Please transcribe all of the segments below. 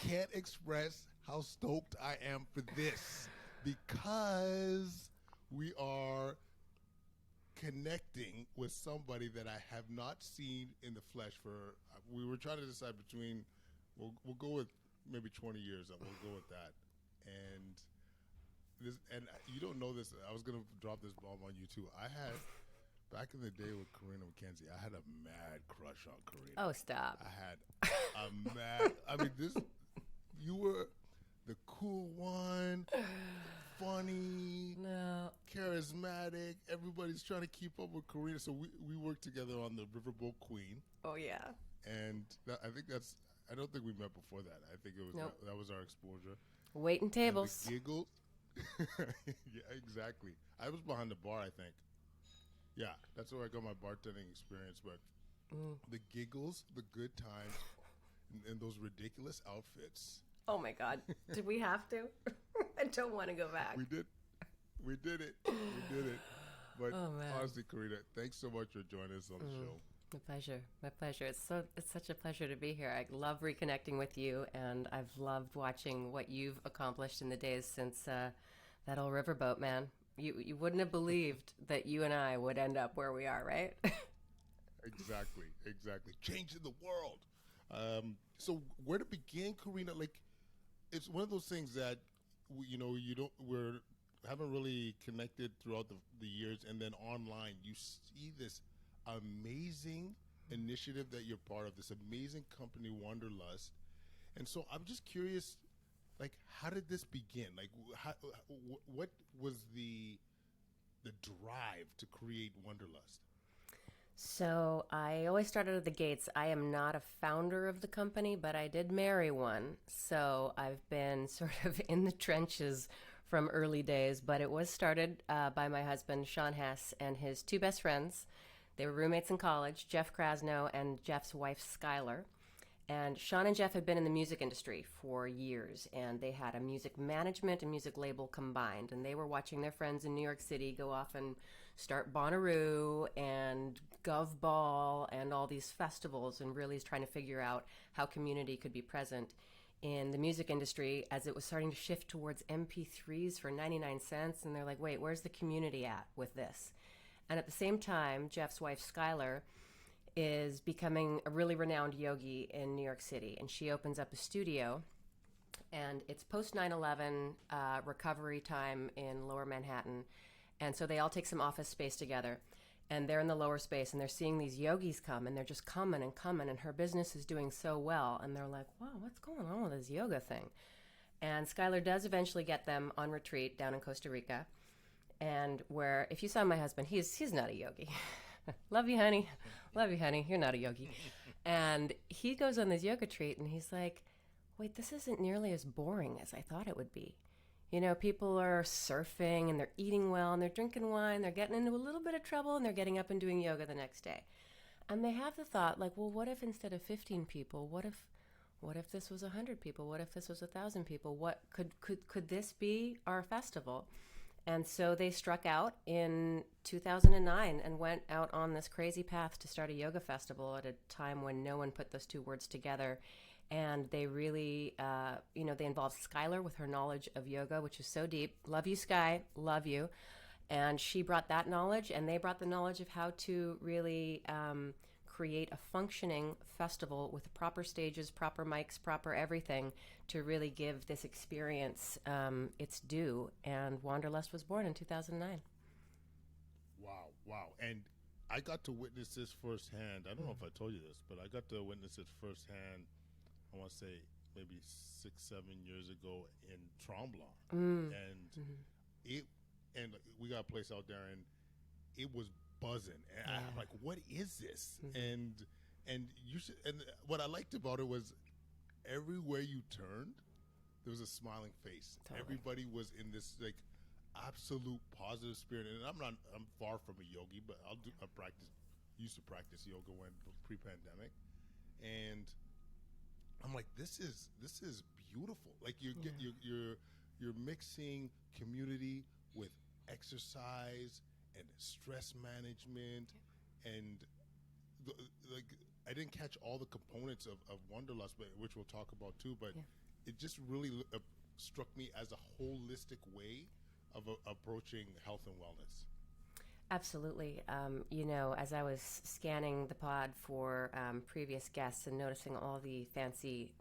can't express how stoked I am for this because we are connecting with somebody that I have not seen in the flesh for. We were trying to decide between. We'll go with maybe 20 years. We'll go with that. And you don't know this. I was gonna drop this bomb on you too. I had back in the day with Karina McKenzie. I had a mad crush on Karina. Oh, stop! I had a mad. I mean, you were the cool one, funny, No. charismatic. Everybody's trying to keep up with Karina. So we worked together on the Riverboat Queen. Oh yeah. And I think I don't think we met before that. I think it was Nope. that was our exposure. Waiting tables. And the giggles. Yeah, exactly. I was behind the bar, I think. Yeah, that's where I got my bartending experience. But the giggles, the good times, and those ridiculous outfits. Oh my God. Did we have to? I don't want to go back. We did it. We did it. But honestly, Karina, thanks so much for joining us on the show. My pleasure. My pleasure. It's such a pleasure to be here. I love reconnecting with you, and I've loved watching what you've accomplished in the days since that old riverboat, man. You wouldn't have believed that you and I would end up where we are, right? Exactly. Changing the world. So where to begin, Karina? Like, it's one of those things that we haven't really connected throughout the years, and then online you see this amazing initiative that you're part of, this amazing company, Wanderlust. And so I'm just curious, like, how did this begin? Like, what was the drive to create Wanderlust? So I always started at the gates. I am not a founder of the company, but I did marry one. So I've been sort of in the trenches from early days. But it was started by my husband, Sean Hess, and his two best friends. They were roommates in college, Jeff Krasno and Jeff's wife, Skylar. And Sean and Jeff had been in the music industry for years, and they had a music management and music label combined. And they were watching their friends in New York City go off and start Bonnaroo and Gov Ball and all these festivals, and really trying to figure out how community could be present in the music industry as it was starting to shift towards MP3s for 99 cents. And they're like, wait, where's the community at with this? And at the same time, Jeff's wife, Skylar, is becoming a really renowned yogi in New York City. And she opens up a studio, and it's post 9/11 recovery time in lower Manhattan. And so they all take some office space together, and they're in the lower space, and they're seeing these yogis come, and they're just coming and coming, and her business is doing so well. And they're like, wow, what's going on with this yoga thing? And Skylar does eventually get them on retreat down in Costa Rica. And where, if you saw my husband, he's not a yogi. Love you, honey. Love you, honey. You're not a yogi. And he goes on this yoga retreat, and he's like, wait, this isn't nearly as boring as I thought it would be. You know, people are surfing, and they're eating well, and they're drinking wine, they're getting into a little bit of trouble, and they're getting up and doing yoga the next day. And they have the thought, like, well, what if instead of 15 people, what if this was 100 people? What if this was 1,000 people? What could this be our festival? And so they struck out in 2009 and went out on this crazy path to start a yoga festival at a time when no one put those two words together. And they really, they involved Skylar with her knowledge of yoga, which is so deep. Love you, Sky. Love you. And she brought that knowledge, and they brought the knowledge of how to really create a functioning festival with proper stages, proper mics, proper everything to really give this experience its due. And Wanderlust was born in 2009. Wow. And I got to witness this firsthand. I don't know if I told you this, but I got to witness it firsthand, I want to say maybe 6-7 years ago in Tremblant. And we got a place out there, and it was buzzing. And I'm like, what is this? And what I liked about it was everywhere you turned, there was a smiling face. Totally. Everybody was in this like absolute positive spirit. And I'm far from a yogi, but used to practice yoga when pre-pandemic. And I'm like, this is beautiful. Like you're mixing community with exercise and stress management, and I didn't catch all the components of Wanderlust, which we'll talk about too. But Yeah. it just really struck me as a holistic way of approaching health and wellness. Absolutely. As I was scanning the pod for previous guests and noticing all the fancy,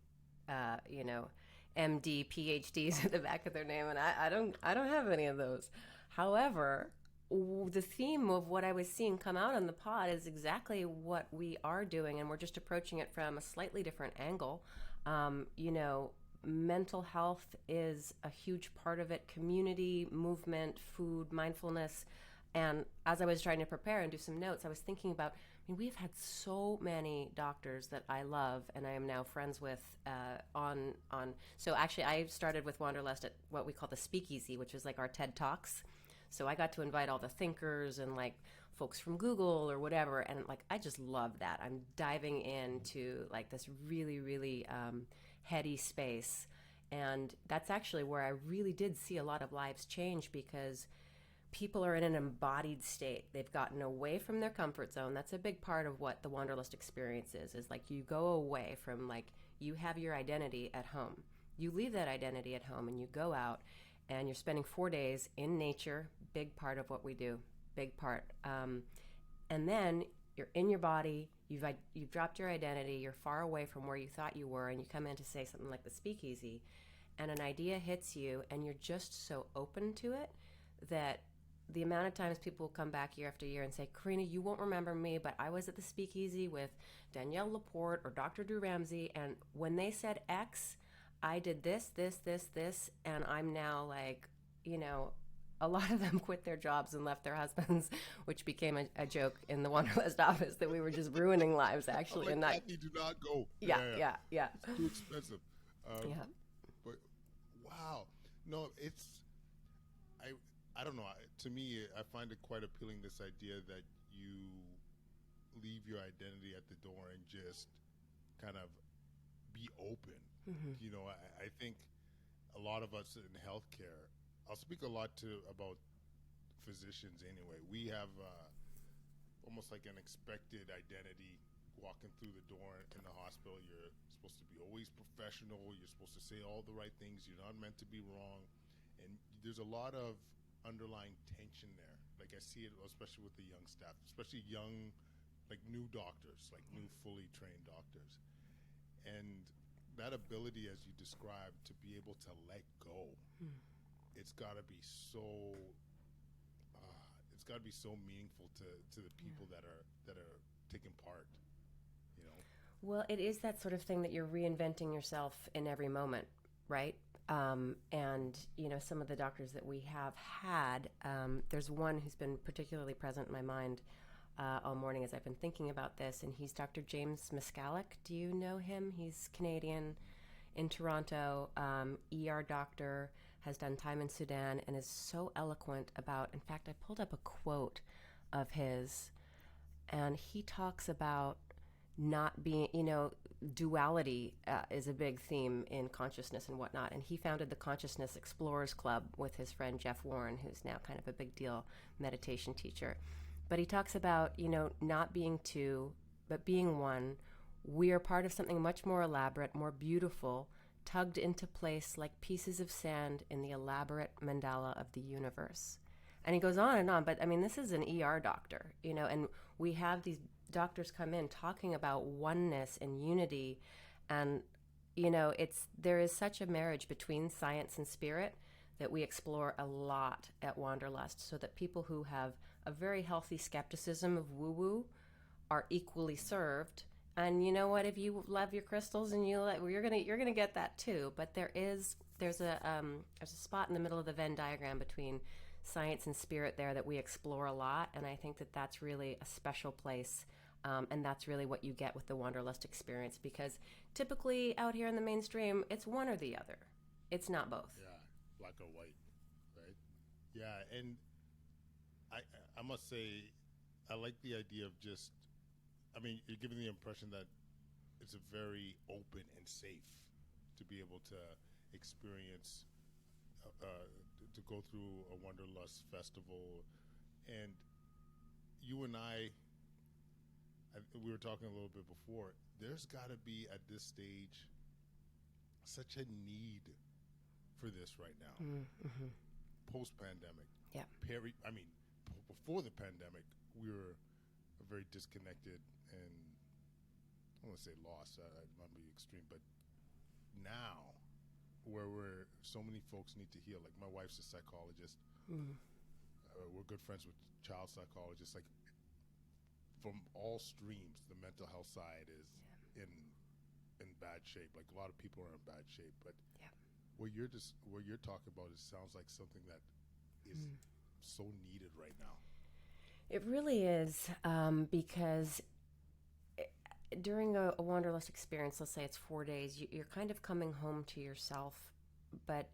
MD, PhDs at the back of their name, and I don't have any of those. However, the theme of what I was seeing come out on the pod is exactly what we are doing, and we're just approaching it from a slightly different angle. Mental health is a huge part of it. Community, movement, food, mindfulness. And as I was trying to prepare and do some notes, I was thinking about, we've had so many doctors that I love and I am now friends with on. So actually, I started with Wanderlust at what we call the Speakeasy, which is like our TED Talks. So I got to invite all the thinkers and like folks from Google or whatever. And like, I just love that. I'm diving into like this really, really heady space. And that's actually where I really did see a lot of lives change, because people are in an embodied state. They've gotten away from their comfort zone. That's a big part of what the Wanderlust experience is like you go away from, like, you have your identity at home. You leave that identity at home and you go out and you're spending 4 days in nature, big part of what we do, big part. And then you're in your body, you've dropped your identity, you're far away from where you thought you were, and you come in to say something like the Speakeasy, and an idea hits you and you're just so open to it that the amount of times people will come back year after year and say, Karina, you won't remember me, but I was at the Speakeasy with Danielle Laporte or Dr. Drew Ramsey, and when they said X, I did this, and I'm now like, a lot of them quit their jobs and left their husbands, which became a joke in the Wanderlust office that we were just ruining lives, actually. Like, and not, Kathy, do not go. Yeah. It's too expensive. Yeah. But wow, no, I don't know. To me, I find it quite appealing, this idea that you leave your identity at the door and just kind of be open. Mm-hmm. I think a lot of us in healthcare, I'll speak a lot about physicians anyway. We have almost like an expected identity walking through the door in the hospital. You're supposed to be always professional. You're supposed to say all the right things. You're not meant to be wrong. And there's a lot of underlying tension there. Like, I see it especially with the young staff, especially young, like new doctors, like new fully trained doctors. And that ability, as you described, to be able to let go, it's got to be so meaningful to the people that are taking part. Well, it is that sort of thing that you're reinventing yourself in every moment, right? And some of the doctors that we have had, there's one who's been particularly present in my mind all morning as I've been thinking about this, and he's Dr. James Miscallick. Do you know him? He's Canadian, in Toronto, ER doctor, has done time in Sudan, and is so eloquent about, in fact, I pulled up a quote of his, and he talks about not being, duality is a big theme in consciousness and whatnot. And he founded the Consciousness Explorers Club with his friend Jeff Warren, who's now kind of a big deal meditation teacher. But he talks about, not being two, but being one. We are part of something much more elaborate, more beautiful, tugged into place like pieces of sand in the elaborate mandala of the universe. And he goes on and on, but this is an ER doctor, and we have these doctors come in talking about oneness and unity, and there is such a marriage between science and spirit that we explore a lot at Wanderlust, so that people who have a very healthy skepticism of woo-woo are equally served. And you know what? If you love your crystals and you're gonna get that too. But there's a spot in the middle of the Venn diagram between science and spirit there that we explore a lot, and I think that that's really a special place. And that's really what you get with the Wanderlust experience, because typically out here in the mainstream, it's one or the other. It's not both. Yeah, black or white, right? Yeah, and I must say, I like the idea of just, you're giving the impression that it's a very open and safe to be able to experience, to go through a Wanderlust festival. And you and I we were talking a little bit before. There's got to be at this stage such a need for this right now, post-pandemic. Yeah. Before the pandemic, we were very disconnected and I don't want to say lost. I might be extreme, but now, where so many folks need to heal. Like my wife's a psychologist. We're good friends with child psychologists. Like from all streams, the mental health side is in bad shape. Like a lot of people are in bad shape, but what you're talking about, it sounds like something that is so needed right now. It really is, because during a wanderlust experience, let's say it's 4 days, you're kind of coming home to yourself, but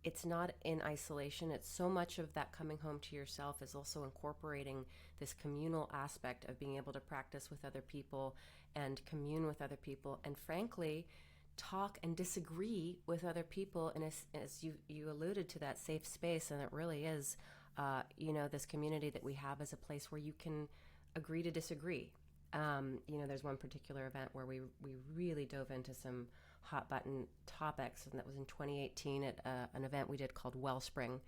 it's not in isolation. It's so much of that coming home to yourself is also incorporating this communal aspect of being able to practice with other people and commune with other people, and frankly, talk and disagree with other people. And as you alluded to, that safe space, and it really is, this community that we have as a place where you can agree to disagree. There's one particular event where we really dove into some hot button topics, and that was in 2018 at an event we did called Wellspring,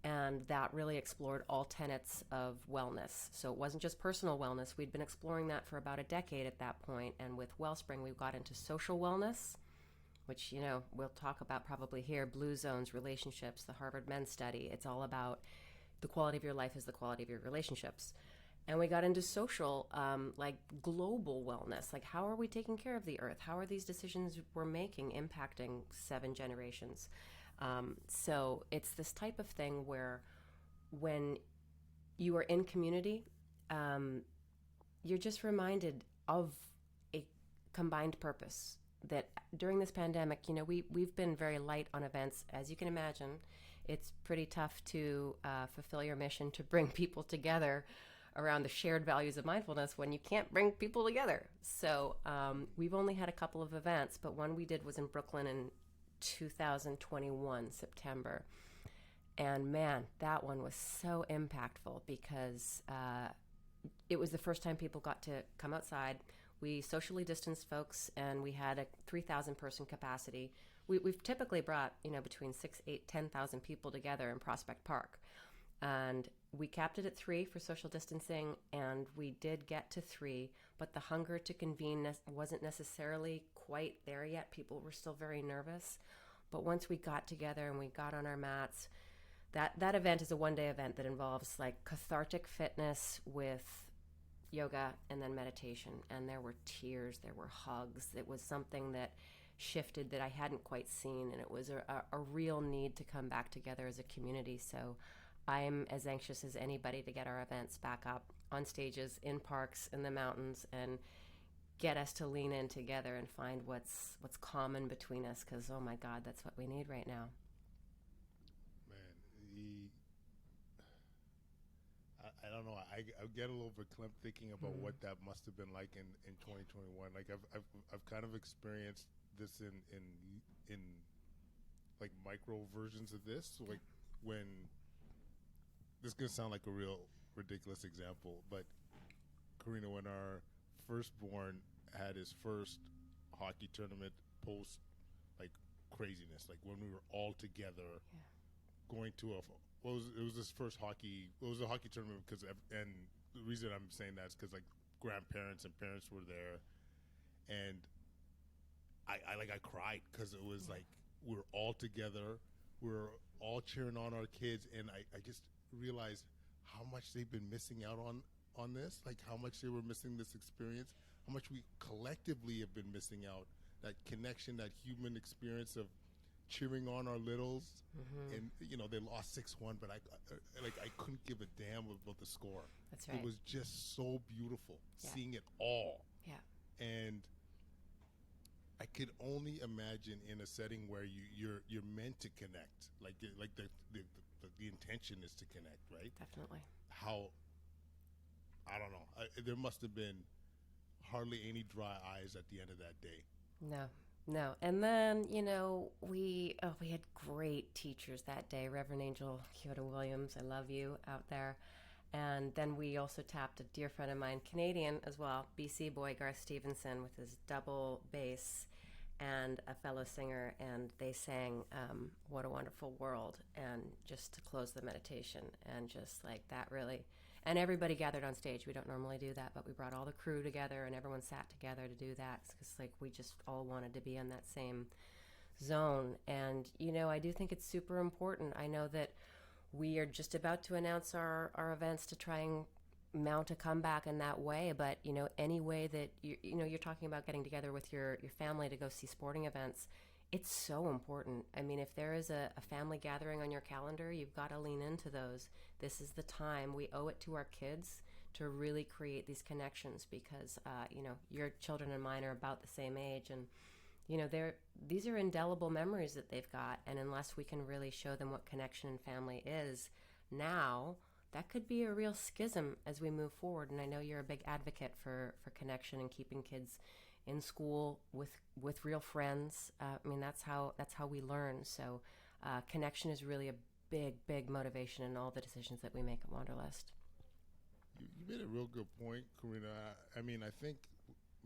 and that really explored all tenets of wellness. So it wasn't just personal wellness. We'd been exploring that for about a decade at that point, and with Wellspring we got into social wellness, which we'll talk about probably here, blue zones, relationships, the Harvard Men's Study. It's all about the quality of your life is the quality of your relationships. And we got into social, like global wellness, like how are we taking care of the earth? How are these decisions we're making impacting 7 generations? So it's this type of thing where when you are in community, you're just reminded of a combined purpose. That during this pandemic, we've been very light on events. As you can imagine, it's pretty tough to fulfill your mission to bring people together around the shared values of mindfulness when you can't bring people together. So we've only had a couple of events, but one we did was in Brooklyn in 2021, September. And man, that one was so impactful because it was the first time people got to come outside. We socially distanced folks, and we had a 3,000 person capacity. We've typically brought, between 6, 8, 10,000 people together in Prospect Park. And we capped it at 3 for social distancing, and we did get to 3, but the hunger to convene wasn't necessarily quite there yet. People were still very nervous. But once we got together and we got on our mats, that event is a one-day event that involves like cathartic fitness with yoga and then meditation. And there were tears, there were hugs. It was something that shifted that I hadn't quite seen, and it was a real need to come back together as a community. So I'm as anxious as anybody to get our events back up on stages, in parks, in the mountains, and get us to lean in together and find what's common between us, because, oh my God, that's what we need right now. Man, I don't know. I get a little bit verklempt thinking about what that must have been like in 2021. Like I've kind of experienced this in like micro versions of this. So like when, this is going to sound like a real ridiculous example, but Karina, when our firstborn had his first hockey tournament post like craziness, like when we were all together going to it was his first hockey, it was a hockey tournament because, and the reason I'm saying that is because like grandparents and parents were there, and I cried because it was like we were all together, we were all cheering on our kids, and I just realized how much they've been missing out on this, like how much they were missing this experience, how much we collectively have been missing out, that connection, that human experience of cheering on our littles. And they lost 6-1, but I couldn't give a damn about the score. That's right. It was just so beautiful seeing it all. And I could only imagine in a setting where you're meant to connect, like the intention is to connect, right? Definitely. How, I don't know, there must have been hardly any dry eyes at the end of that day. No. And then, we had great teachers that day. Reverend Angel Kyoto Williams, I love you, out there. And then we also tapped a dear friend of mine, Canadian as well, BC boy Garth Stevenson, with his double bass, and a fellow singer, and they sang What a Wonderful World, and just to close the meditation, and just like that really. And everybody gathered on stage. We don't normally do that, but we brought all the crew together, and everyone sat together to do that, because like we just all wanted to be in that same zone. And I do think it's super important. I know that we are just about to announce our events to try and mount a comeback in that way, but any way that you're talking about getting together with your family to go see sporting events, it's so important. I mean, if there is a family gathering on your calendar, you've got to lean into those. This is the time. We owe it to our kids to really create these connections, because your children and mine are about the same age, and these are indelible memories that they've got, and unless we can really show them what connection and family is now, that could be a real schism as we move forward. And I know you're a big advocate for connection and keeping kids in school with real friends. I mean, that's how we learn. So connection is really a big motivation in all the decisions that we make at Wanderlust. You made a real good point, Karina. I mean, I think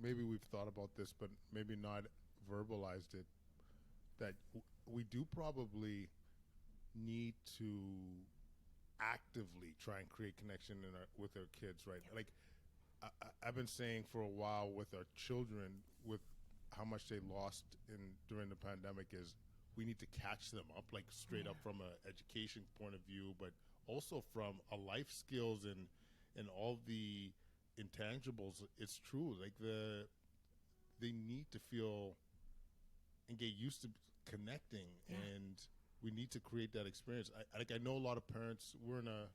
maybe we've thought about this, but maybe not verbalized it, that we do probably need to actively try and create connection with our kids, right? Like I've been saying for a while with our children, with how much they lost during the pandemic, is we need to catch them up, like straight up from an education point of view, but also from a life skills and all the intangibles. It's true, like they need to feel and get used to connecting, and we need to create that experience. I know a lot of parents, we're in a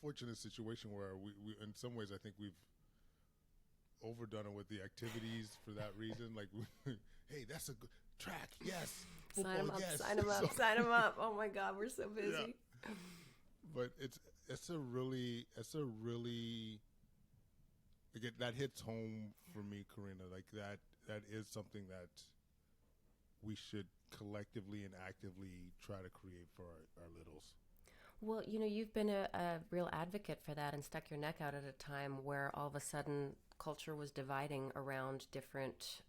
fortunate situation where we in some ways I think we've overdone it with the activities for that reason. Like, hey, that's a good track, yes. Football, sign them up, yes. sign them up. Oh my God, we're so busy. Yeah. But it's a really again, that hits home for me, Karina. Like that is something that we should collectively and actively try to create for our littles. Well, you've been a real advocate for that and stuck your neck out at a time where all of a sudden culture was dividing around different,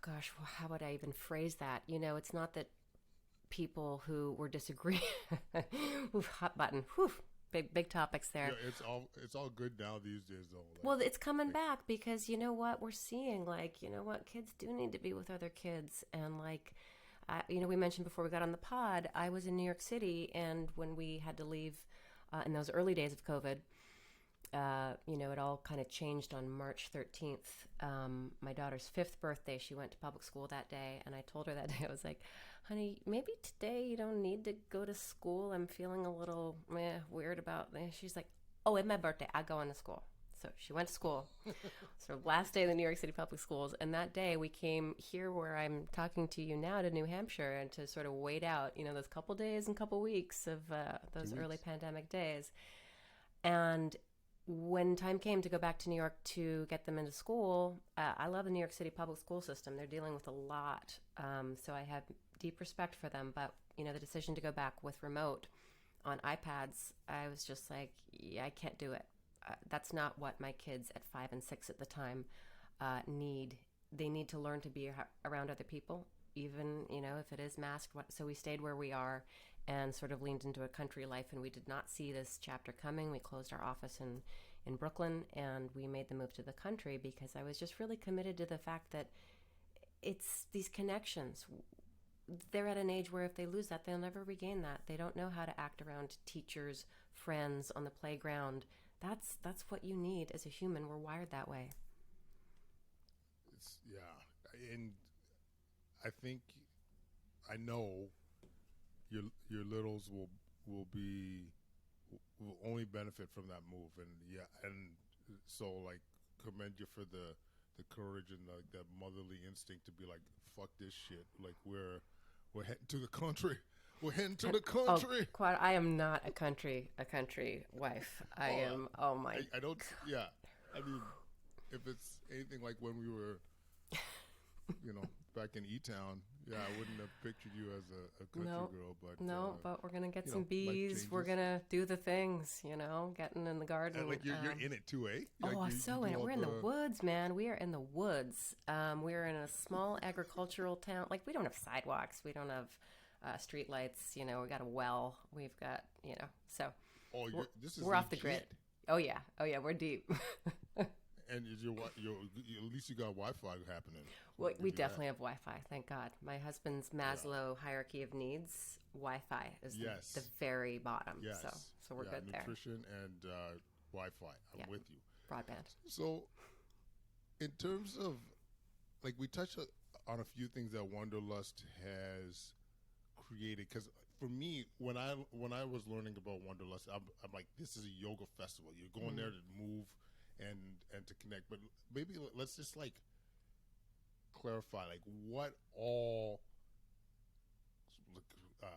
gosh, how would I even phrase that? It's not that people who were disagreeing, hot button, big topics there. Yeah, it's all good now these days, though. Like, well, it's coming back because you know what we're seeing. Like, kids do need to be with other kids, and like, we mentioned before we got on the pod, I was in New York City, and when we had to leave in those early days of COVID, it all kind of changed on March 13th. My daughter's 5th birthday. She went to public school that day, and I told her that day, I was like, honey, maybe today you don't need to go to school. I'm feeling a little weird about this. She's like, oh, it's my birthday. I go into school. So she went to school. So last day of the New York City public schools. And that day we came here where I'm talking to you now to New Hampshire, and to sort of wait out, those couple days and couple weeks of those early pandemic days. And when time came to go back to New York to get them into school, I love the New York City public school system. They're dealing with a lot. So I have deep respect for them. But, the decision to go back with remote on iPads, I was just like, yeah, I can't do it. That's not what my kids at 5 and 6 at the time need. They need to learn to be around other people, even, if it is masked. So we stayed where we are and sort of leaned into a country life, and we did not see this chapter coming. We closed our office in Brooklyn, and we made the move to the country because I was just really committed to the fact that it's these connections. They're at an age where if they lose that, they'll never regain that. They don't know how to act around teachers, friends, on the playground. That's what you need as a human. We're wired that way. And I know your littles will only benefit from that move, and so like commend you for the courage and like that motherly instinct to be like, fuck this shit, like we're heading to the country. We're heading to the country. Quad, I am not a country wife. I am. Oh my. I don't. Yeah. I mean, if it's anything like when we were back in E-Town, I wouldn't have pictured you as a country girl, but but we're gonna get some bees. We're gonna do the things, getting in the garden. And you're in it too, eh? In it. We're in the woods, man. We are in the woods. We're in a small agricultural town. Like, we don't have sidewalks. We don't have street lights. We got a well. We've got, so. Oh, this is we're off the grid. Oh yeah, we're deep. And is at least you got Wi-Fi happening. Well, we definitely have Wi-Fi, thank God. My husband's Maslow hierarchy of needs, Wi-Fi is the very bottom. Yes. So we're good there. Nutrition and Wi-Fi. I'm with you. Broadband. So, in terms of, we touched on a few things that Wanderlust has created. Because for me, when I was learning about Wanderlust, I'm like, this is a yoga festival. You're going there to move and to connect. But maybe let's just clarify what all I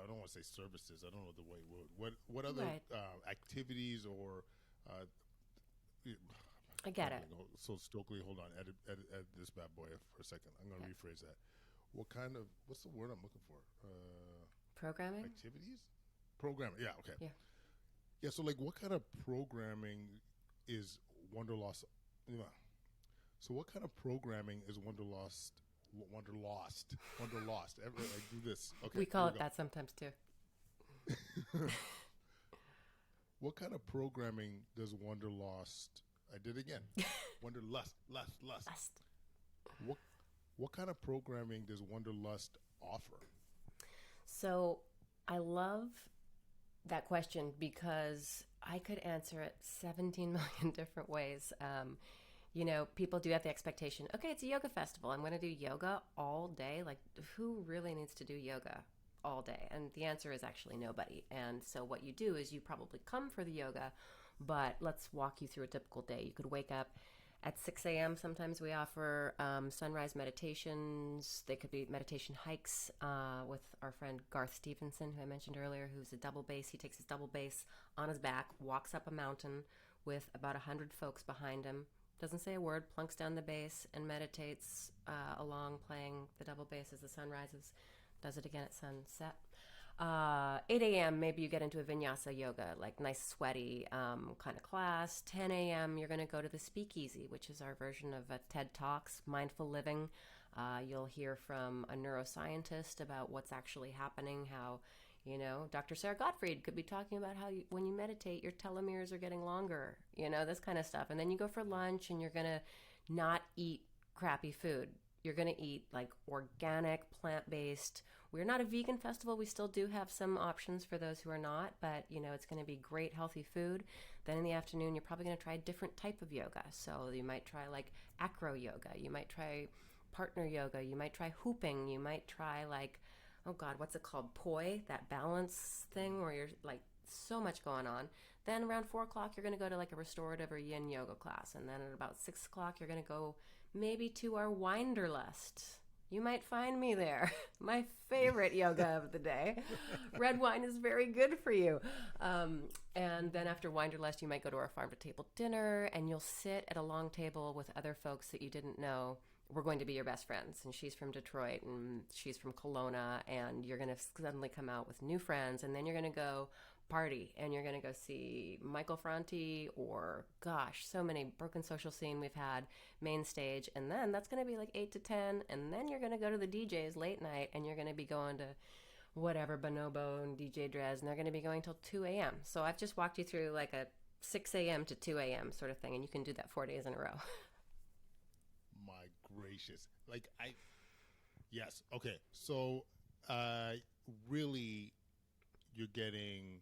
don't want to say services. I don't know the way word. What other activities or I get it. So Stokely, hold on. Edit this bad boy for a second. I'm going to rephrase that. What's the word I'm looking for? Programming? Activities? Programming. Yeah, okay. Yeah. Yeah, so what kind of programming is Wanderlust? So what kind of programming is Wanderlust? Do this. Okay. We call it that sometimes too. What kind of programming does Wanderlust? I did again. Wanderlust. Lust. What kind of programming does Wanderlust offer? So I love that question because I could answer it 17 million different ways. People do have the expectation, okay, it's a yoga festival. I'm going to do yoga all day. Like, who really needs to do yoga all day? And the answer is actually nobody. And so what you do is you probably come for the yoga, but let's walk you through a typical day. You could wake up at 6 a.m. Sometimes we offer sunrise meditations. They could be meditation hikes with our friend Garth Stevenson, who I mentioned earlier, who's a double bass. He takes his double bass on his back, walks up a mountain with about 100 folks behind him, doesn't say a word, plunks down the bass and meditates along, playing the double bass as the sun rises. Does it again at sunset. 8 a.m. maybe you get into a vinyasa yoga, like nice sweaty kind of class. 10 a.m. you're going to go to the Speakeasy, which is our version of a TED Talks, mindful living. You'll hear from a neuroscientist about what's actually happening, how, Dr. Sarah Gottfried could be talking about how when you meditate, your telomeres are getting longer, this kind of stuff. And then you go for lunch and you're going to not eat crappy food. You're going to eat organic, plant-based. We're not a vegan festival. We still do have some options for those who are not, but it's going to be great, healthy food. Then in the afternoon, you're probably going to try a different type of yoga. So you might try acro yoga. You might try partner yoga. You might try hooping. You might try oh God, what's it called? Poi, that balance thing where you're so much going on. Then around 4 o'clock, you're going to go to a restorative or yin yoga class. And then at about 6 o'clock, you're going to go maybe to our Wanderlust. You might find me there. My favorite yoga of the day. Red wine is very good for you. And then after Wanderlust, you might go to our farm-to-table dinner, and you'll sit at a long table with other folks that you didn't know. We're going to be your best friends. And she's from Detroit, and she's from Kelowna, and you're going to suddenly come out with new friends, and then you're going to go party, and you're going to go see Michael Franti or, gosh, so many Broken Social Scene we've had, main stage, and then that's going to be 8 to 10, and then you're going to go to the DJs late night, and you're going to be going to whatever, Bonobo and DJ Drez, and they're going to be going till 2 a.m. So I've just walked you through a 6 a.m. to 2 a.m. sort of thing, and you can do that 4 days in a row. My gracious. Yes, okay. So really, you're getting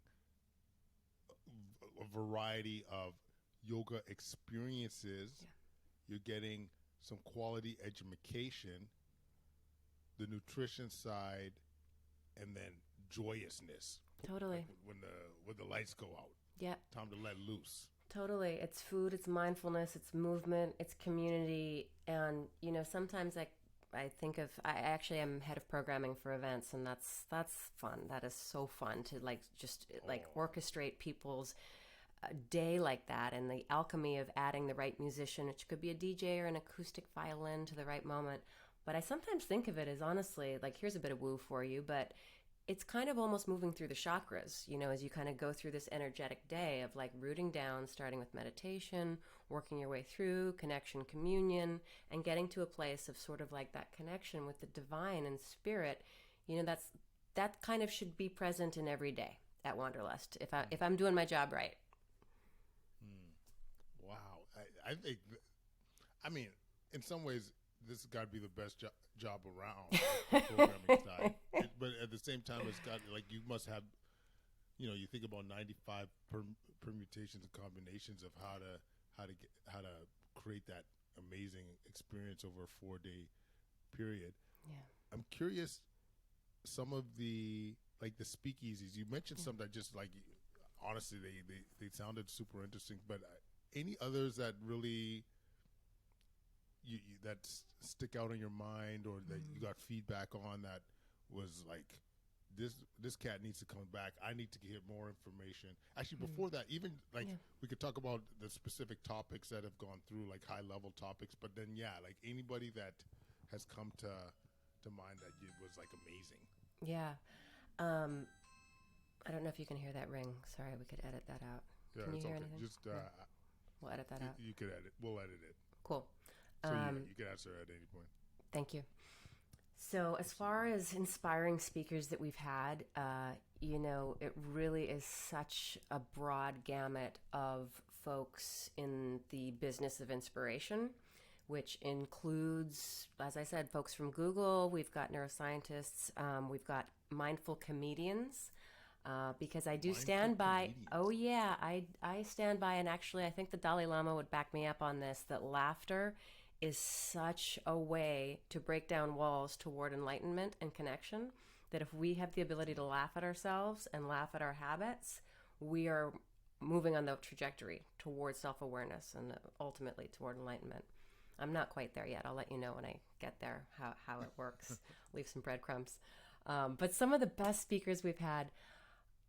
a variety of yoga experiences. Yeah. You're getting some quality education, the nutrition side, and then joyousness. Totally. When the lights go out. Yeah. Time to let loose. Totally. It's food, it's mindfulness, it's movement, it's community. And, sometimes I think of, I actually am head of programming for events, and that's fun. That is so fun to just orchestrate people's a day like that, and the alchemy of adding the right musician, which could be a DJ or an acoustic violin to the right moment. But I sometimes think of it as, honestly, like, here's a bit of woo for you, but it's kind of almost moving through the chakras, as you kind of go through this energetic day of like rooting down, starting with meditation, working your way through connection, communion, and getting to a place of sort of like that connection with the divine and spirit. That kind of should be present in every day at Wanderlust if I'm doing my job right. Wow. I think, in some ways, this has got to be the best job around, the programming side. But at the same time, it's got, like, you must have, you think about 95 permutations and combinations of how to create that amazing experience over a 4-day period. Yeah. I'm curious, some of the speakeasies, you mentioned some that just, like, honestly, they sounded super interesting, but any others that really that stick out in your mind, or that you got feedback on that was like, this cat needs to come back, I need to get more information? Actually, before that, even like we could talk about the specific topics that have gone through, like high level topics, but then like anybody that has come to mind that it was like amazing. Yeah. I don't know if you can hear that ring. Sorry, we could edit that out. Yeah, Can you hear okay. anything? Just we'll edit that out. You could edit. We'll edit it. Cool. So you can answer at any point. Thank you. So as far as inspiring speakers that we've had, it really is such a broad gamut of folks in the business of inspiration, which includes, as I said, folks from Google. We've got neuroscientists. We've got mindful comedians. Because I do stand by, I stand by, and actually I think the Dalai Lama would back me up on this, that laughter is such a way to break down walls toward enlightenment and connection, that if we have the ability to laugh at ourselves and laugh at our habits, we are moving on the trajectory towards self-awareness and ultimately toward enlightenment. I'm not quite there yet. I'll let you know when I get there how it works. Leave some breadcrumbs. But some of the best speakers we've had,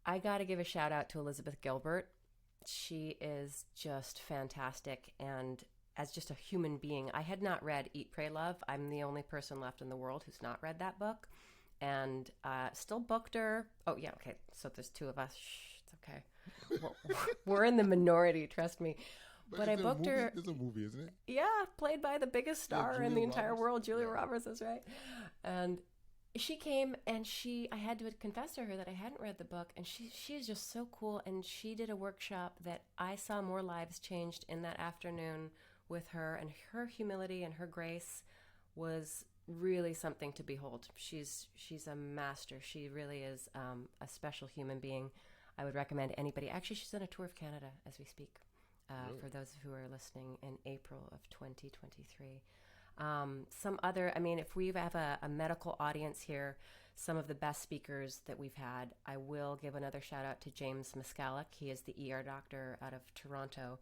I got to give a shout out to Elizabeth Gilbert. She is just fantastic. And as just a human being, I had not read Eat, Pray, Love. I'm the only person left in the world who's not read that book. And still booked her. Oh, yeah, okay. So there's two of us. Shh, it's okay. We're in the minority, trust me. But I booked her. There's a movie, isn't it? Yeah, played by the biggest star in the entire world, Julia Roberts, that's right. And she came, and I had to confess to her that I hadn't read the book, and she is just so cool, and she did a workshop that I saw more lives changed in that afternoon with her, and her humility and her grace was really something to behold. She's a master. She really is a special human being. I would recommend anybody. Actually, she's on a tour of Canada as we speak, really? For those who are listening, in April of 2023. Some other, if we have a medical audience here, some of the best speakers that we've had, I will give another shout out to James Miscallick. He is the ER doctor out of Toronto.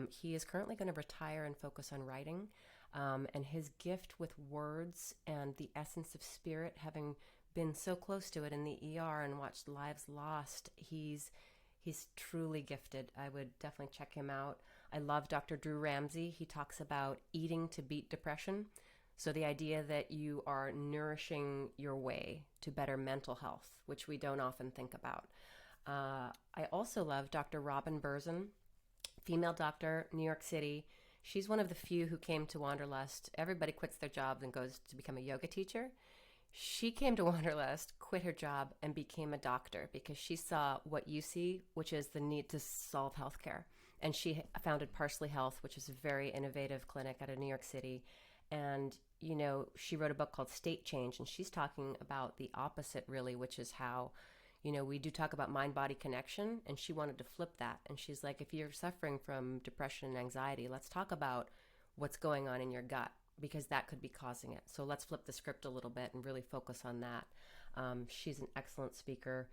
He is currently going to retire and focus on writing. And his gift with words and the essence of spirit, having been so close to it in the ER and watched lives lost, he's truly gifted. I would definitely check him out. I love Dr. Drew Ramsey. He talks about eating to beat depression. So the idea that you are nourishing your way to better mental health, which we don't often think about. I also love Dr. Robin Berzin, female doctor, New York City. She's one of the few who came to Wanderlust. Everybody quits their jobs and goes to become a yoga teacher. She came to Wanderlust, quit her job, and became a doctor because she saw what you see, which is the need to solve healthcare. And she founded Parsley Health, which is a very innovative clinic out of New York City. And, she wrote a book called State Change, and she's talking about the opposite, really, which is how, we do talk about mind-body connection, and she wanted to flip that. And she's like, if you're suffering from depression and anxiety, let's talk about what's going on in your gut, because that could be causing it. So let's flip the script a little bit and really focus on that. She's an excellent speaker.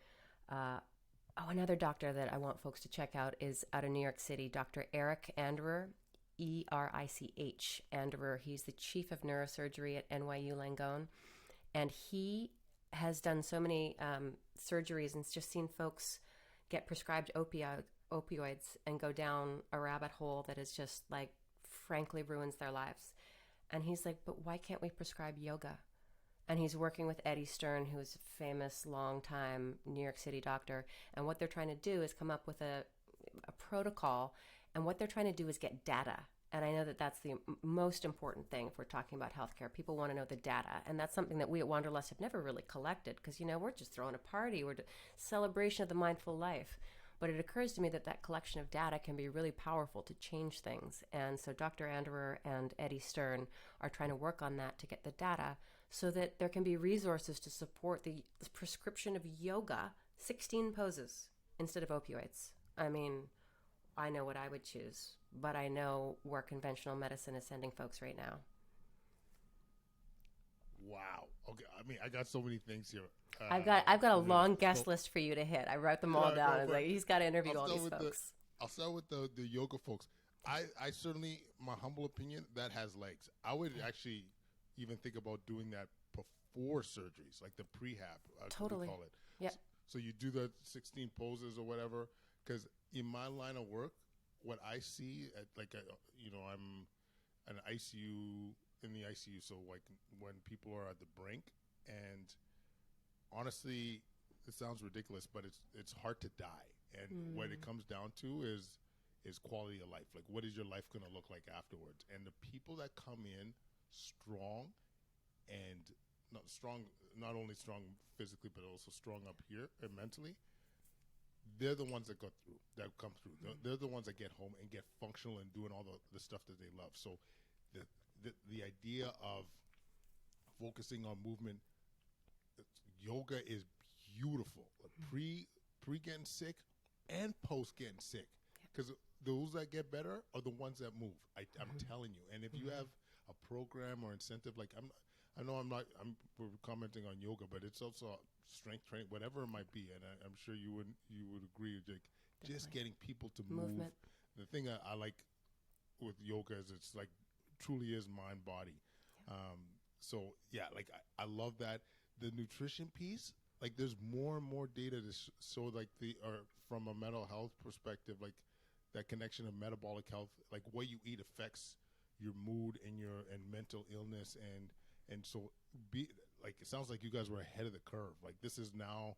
Another doctor that I want folks to check out is out of New York City, Dr. Eric Anderer, E-R-I-C-H, Anderer. He's the chief of neurosurgery at NYU Langone. And he has done so many surgeries and just seen folks get prescribed opioids and go down a rabbit hole that is just like, frankly, ruins their lives. And he's like, but why can't we prescribe yoga? And he's working with Eddie Stern, who's a famous, long-time New York City doctor. And what they're trying to do is come up with a protocol. And what they're trying to do is get data. And I know that that's the most important thing if we're talking about healthcare. People want to know the data. And that's something that we at Wanderlust have never really collected because, we're just throwing a party. We're celebration of the mindful life. But it occurs to me that that collection of data can be really powerful to change things. And so Dr. Anderer and Eddie Stern are trying to work on that to get the data so that there can be resources to support the prescription of yoga, 16 poses instead of opioids. I mean, I know what I would choose, but I know where conventional medicine is sending folks right now. Wow. Okay. I mean, I got so many things here. I've got a long guest list for you to hit. I wrote them all down. It's like he's got to interview all these folks. I'll start with the yoga folks. I certainly, my humble opinion, that has legs. I would actually even think about doing that before surgeries, like the prehab. Totally. We call it. Yeah. So you do the 16 poses or whatever. Because in my line of work, what I see, I'm an ICU in the ICU. So like when people are at the brink, and honestly, it sounds ridiculous, but it's hard to die. And what it comes down to is quality of life. Like, what is your life going to look like afterwards? And the people that come in strong and not only strong physically, but also strong up here and mentally, they're the ones that come through. They're the ones that get home and get functional and doing all the stuff that they love. So the idea of focusing on movement, yoga is beautiful. Pre getting sick and post getting sick, because those that get better are the ones that move. I'm telling you. And if you have a program or incentive, like we're commenting on yoga, but it's also strength training, whatever it might be. And I'm sure you would agree, like, just getting people to move. The thing I like with yoga is it's like truly is mind body. So yeah, like I love that. The nutrition piece, like there's more and more data to show like from a mental health perspective, like that connection of metabolic health, like what you eat affects your mood and mental illness, and so it sounds like you guys were ahead of the curve. Like this is now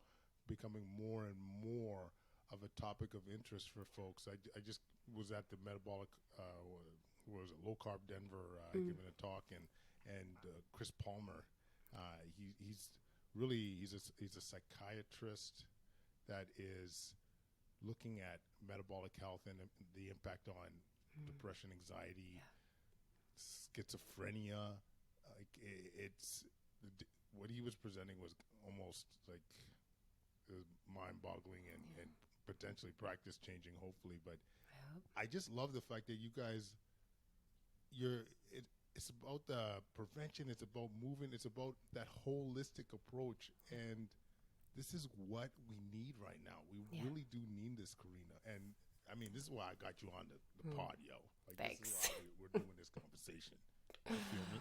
becoming more and more of a topic of interest for folks. I just was at the metabolic low carb Denver giving a talk, and Chris Palmer, he's a psychiatrist that is looking at metabolic health and the impact on depression, anxiety, schizophrenia. Like what he was presenting was almost like mind-boggling and potentially practice-changing, hopefully. But I just love the fact that you guys, it's about the prevention, it's about moving, it's about that holistic approach, and this is what we need right now. We really do need this, Karina. And I mean, this is why I got you on the pod, yo. Like, thanks. This is why we're doing this conversation. You feel me?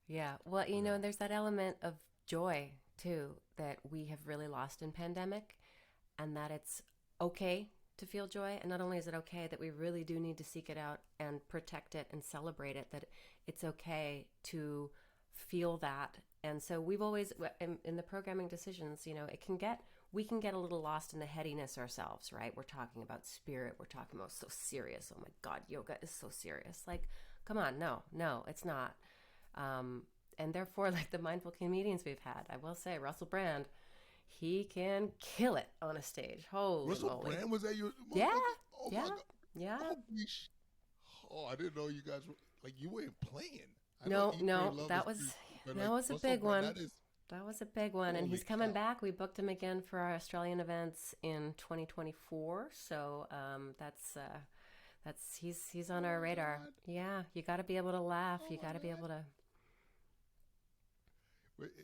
Yeah. Well, there's that element of joy too that we have really lost in pandemic, and that it's okay to feel joy. And not only is it okay, that we really do need to seek it out and protect it and celebrate it, that it's okay to feel that. And so we've always, in the programming decisions, we can get a little lost in the headiness ourselves, right? We're talking about spirit. We're talking about so serious. Oh my God, yoga is so serious. Like, come on, no, it's not. And therefore, like the mindful comedians we've had, I will say, Russell Brand, he can kill it on a stage. Holy Russell moly. Brand was at your... Yeah, oh yeah, my God. yeah. Oh, I didn't know you guys were... Like, you weren't playing. No, that was a big one. That was a big one. And he's coming back. We booked him again for our Australian events in 2024. So he's on our radar. Yeah, you got to be able to laugh. You got to be able to...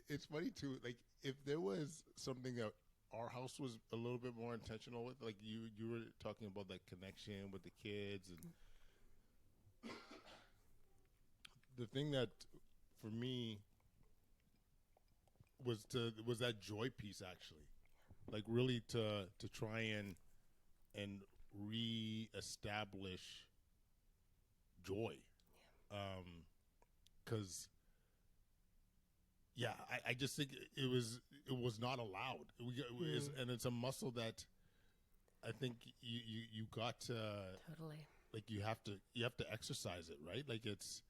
It's funny too, like if there was something that our house was a little bit more intentional with, like you were talking about that connection with the kids, and the thing that for me was that joy piece, actually, like really to try and and re-establish joy. Because I just think it was not allowed. And it's a muscle that I think you got to Totally. like you have to exercise it, right? Like it's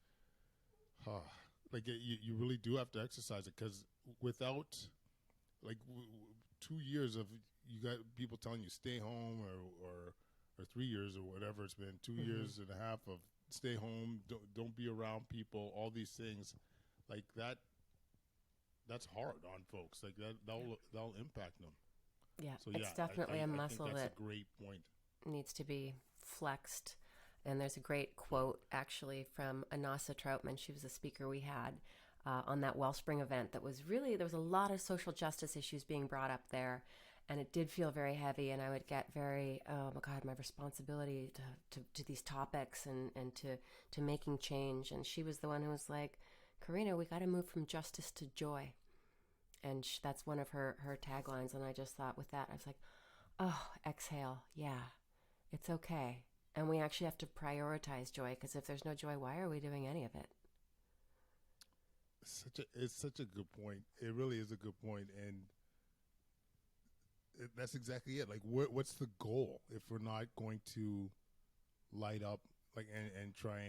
you really do have to exercise it, because without 2 years of you got people telling you stay home, or 3 years or whatever it's been, 2 years and a half of stay home, don't be around people, all these things like that. That's hard on folks. Like that'll impact them. Yeah, So it's definitely a muscle I think that's that a great point. needs to be flexed. And there's a great quote actually from Anasa Troutman. She was a speaker we had on that Wellspring event that was really, there was a lot of social justice issues being brought up there. And it did feel very heavy, and I would get very, oh my God, my responsibility to these topics and to making change. And she was the one who was like, Karina, we got to move from justice to joy. And that's one of her taglines. And I just thought with that, I was like, oh, exhale. Yeah, it's okay. And we actually have to prioritize joy, because if there's no joy, why are we doing any of it? It's such a good point. It really is a good point. And that's exactly it. Like, what's the goal if we're not going to light up and try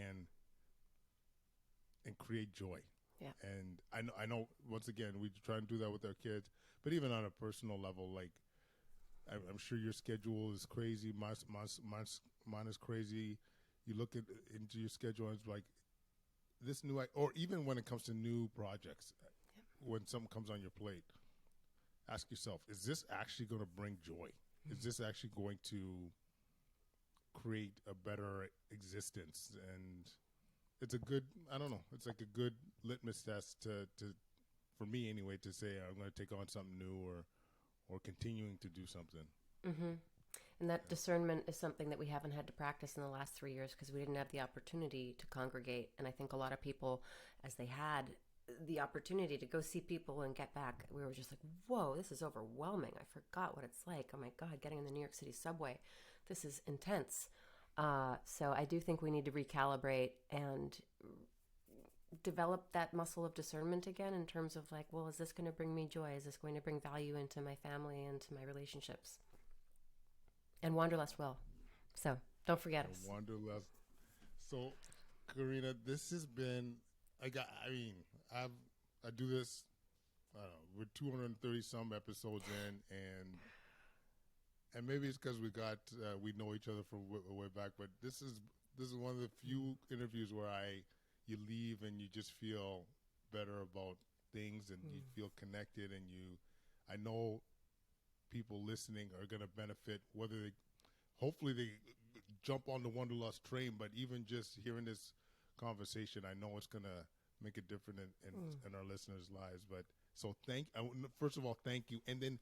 and create joy? Yeah. And I know once again we try and do that with our kids, but even on a personal level, like I'm sure your schedule is crazy. Mine is crazy. You look into your schedule and it's like this new, or even when it comes to new projects, when something comes on your plate, ask yourself, is this actually going to bring joy? Is this actually going to create a better existence? And it's a good, I don't know, it's like a good litmus test to for me anyway, to say I'm going to take on something new or continuing to do something. Mm-hmm. And that discernment is something that we haven't had to practice in the last 3 years, because we didn't have the opportunity to congregate. And I think a lot of people, as they had the opportunity to go see people and get back, we were just like, whoa, this is overwhelming. I forgot what it's like. Oh my God, getting in the New York City subway. This is intense. So I do think we need to recalibrate and develop that muscle of discernment again, in terms of like, well, is this going to bring me joy? Is this going to bring value into my family and to my relationships? And Wanderlust will. So don't forget us. Wanderlust. So, Karina, this has been, I do this, I don't know, we're 230 some episodes in, and maybe it's because we know each other from way back, but this is one of the few interviews where you leave and you just feel better about things, and you feel connected, and I know people listening are going to benefit, whether hopefully they jump on the Wanderlust train, but even just hearing this conversation, I know it's going to make a difference in our listeners' lives. But so first of all, thank you. And then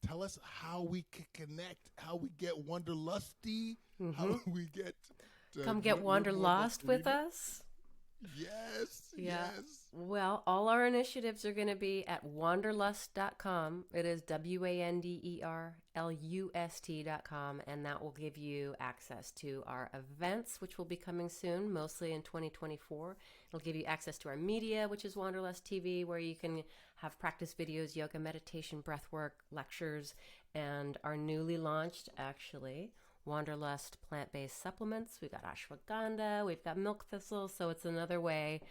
tell us how we can connect, how we get Wanderlusty, how we get to come get Wanderlust with us. Yes. Yeah. Yes. Well, all our initiatives are going to be at wanderlust.com. It is WANDERLUST.com, and that will give you access to our events, which will be coming soon, mostly in 2024. It'll give you access to our media, which is Wanderlust TV, where you can have practice videos, yoga, meditation, breathwork, lectures, and our newly launched, actually, Wanderlust plant-based supplements. We've got ashwagandha, we've got milk thistle, so it's another way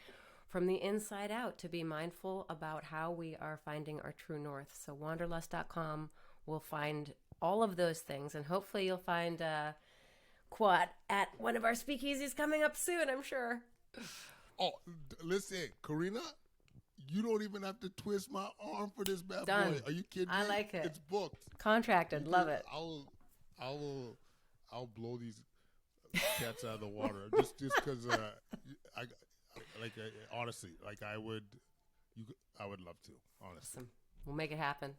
from the inside out to be mindful about how we are finding our true north. So wanderlust.com will find all of those things, and hopefully you'll find Kwad at one of our speakeasies coming up soon, I'm sure. Oh, listen, Karina, you don't even have to twist my arm for this bad Done. boy. Are you kidding me? I like it. It's booked. Contracted. Love it. I'll blow these cats out of the water just because honestly, like I would love to, honestly. Awesome. We'll make it happen.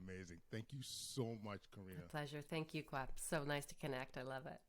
Amazing. Thank you so much, Karina. My pleasure. Thank you, Kwad. So nice to connect. I love it.